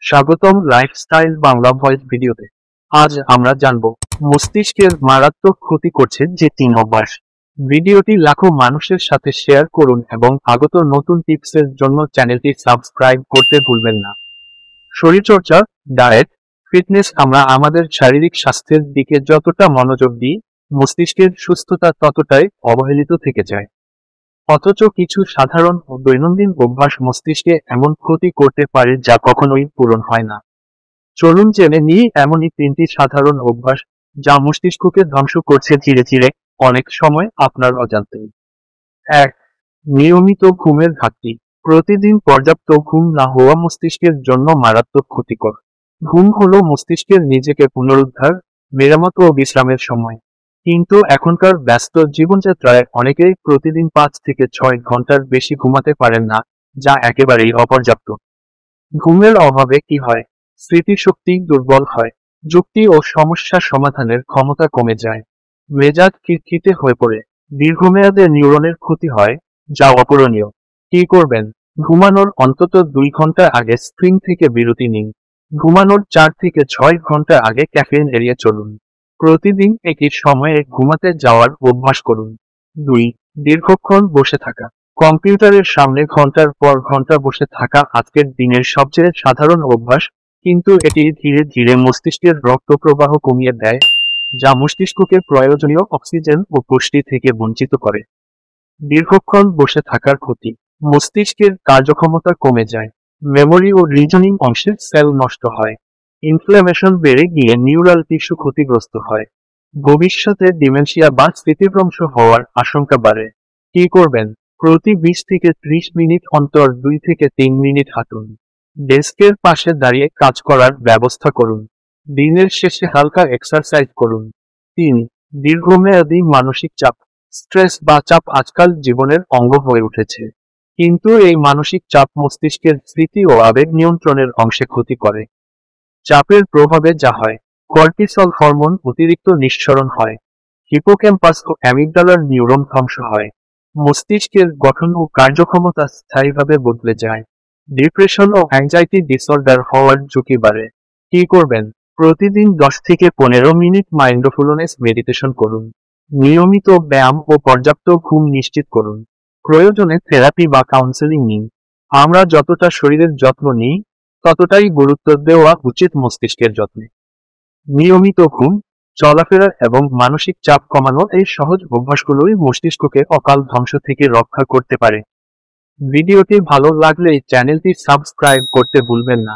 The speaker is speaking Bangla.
স্বাগতম লাইফস্টাইল বাংলা ভয়েস ভিডিওতে। আজ আমরা জানব মস্তিষ্কের মারাত্মক ক্ষতি করছে যে 3 অভ্যাস। ভিডিওটি লাখো মানুষের সাথে শেয়ার করুন এবং আগত নতুন টিপসের জন্য চ্যানেলটি সাবস্ক্রাইব করতে ভুলবেন না। শরীরচর্চা, ডায়েট, ফিটনেস আমরা আমাদের শারীরিক স্বাস্থ্যের দিকে যতটা মনোযোগ দিই, মস্তিষ্কের সুস্থতা ততটাই অবহেলিত থেকে যায়। অথচ কিছু সাধারণ ও দৈনন্দিন অভ্যাস মস্তিষ্কে এমন ক্ষতি করতে পারে যা কখনোই পূরণ হয় না। চলুন জেনে নিই এমনই 3টি সাধারণ অভ্যাস যা মস্তিষ্ককে ধ্বংস করছে ধীরে ধীরে, অনেক সময় আপনার অজান্তেই। 1. নিয়মিত ঘুমের ঘাটতি। প্রতিদিন পর্যাপ্ত ঘুম না হওয়া মস্তিষ্কের জন্য মারাত্মক ক্ষতিকর। ঘুম হলো মস্তিষ্কের নিজেকে পুনরুদ্ধার, মেরামত ও বিশ্রামের সময়। কিন্তু এখনকার ব্যস্ত জীবনযাত্রায় অনেকেই প্রতিদিন 5 থেকে 6 ঘন্টার বেশি ঘুমাতে পারেন না, যা একেবারেই অপর্যাপ্ত। ঘুমের অভাবে কি হয়? স্মৃতিশক্তি দুর্বল হয়, যুক্তি ও সমস্যা সমাধানের ক্ষমতা কমে যায়, মেজাজ খিটখিটে হয়ে পড়ে, দীর্ঘমেয়াদে নিউরনের ক্ষতি হয়, যা অপূরণীয়। কি করবেন? ঘুমানোর অন্তত 2 ঘন্টা আগে স্ক্রিন থেকে বিরতি নিন। ঘুমানোর 4 থেকে 6 ঘন্টা আগে ক্যাফেইন এড়িয়ে চলুন। প্রতিদিন একই সময়ে ঘুমাতে যাওয়ার অভ্যাস করুন। 2. দীর্ঘক্ষণ বসে থাকা। কম্পিউটারের সামনে ঘন্টার পর ঘন্টা বসে থাকা আজকের দিনের সবচেয়ে সাধারণ অভ্যাস, কিন্তু এটি ধীরে ধীরে মস্তিষ্কের রক্ত প্রবাহ কমিয়ে দেয়, যা মস্তিষ্ককে প্রয়োজনীয় অক্সিজেন ও পুষ্টি থেকে বঞ্চিত করে। দীর্ঘক্ষণ বসে থাকার ক্ষতি। মস্তিষ্কের কার্যক্ষমতা কমে যায়, মেমোরি ও রিজনিং অংশের সেল নষ্ট হয়, ইনফ্ল্যামেশন বেড়ে গিয়ে নিউরাল টিস্যু ক্ষতিগ্রস্ত হয়, ভবিষ্যতে ডিমেনশিয়া বা স্মৃতিভ্রংশ হওয়ার আশঙ্কা বাড়ে। কি করবেন? প্রতি 20 থেকে 30 মিনিট অন্তর 2 থেকে 3 মিনিট হাঁটুন। ডেস্কের পাশে দাঁড়িয়ে কাজ করার ব্যবস্থা করুন। দিনের শেষে হালকা এক্সারসাইজ করুন। 3. দীর্ঘমেয়াদী মানসিক চাপ। স্ট্রেস বা চাপ আজকাল জীবনের অঙ্গ হয়ে উঠেছে, কিন্তু এই মানসিক চাপ মস্তিষ্কের স্মৃতি ও আবেগ নিয়ন্ত্রণের অংশে ক্ষতি করে। চাপের প্রভাবে যা হয়, কর্টিসল হরমোন অতিরিক্ত নিঃসরণ হয়, হিপোক্যাম্পাস ও অ্যামিগডালার নিউরন ধ্বংস হয়, মস্তিষ্কের গঠন ও কার্যক্ষমতা স্থায়ীভাবে বদলে যায়, ডিপ্রেশন ও অ্যাংজাইটি ডিসঅর্ডার হওয়ার ঝুঁকি বাড়ে। কি করবেন? প্রতিদিন 10 থেকে 15 মিনিট মাইন্ডফুলনেস মেডিটেশন করুন। নিয়মিত ব্যায়াম ও পর্যাপ্ত ঘুম নিশ্চিত করুন। প্রয়োজনে থেরাপি বা কাউন্সেলিং নিন। আমরা যতটা শরীরের যত্ন নিই, ততটাই গুরুত্ব দেওয়া উচিত মস্তিষ্কের যত্নে। নিয়মিত ঘুম, চলাফেরা এবং মানসিক চাপ কমানো এই সহজ অভ্যাসগুলোই মস্তিষ্ককে অকাল ধ্বংস থেকে রক্ষা করতে পারে। ভিডিওটি ভালো লাগলে চ্যানেলটি সাবস্ক্রাইব করতে ভুলবেন না।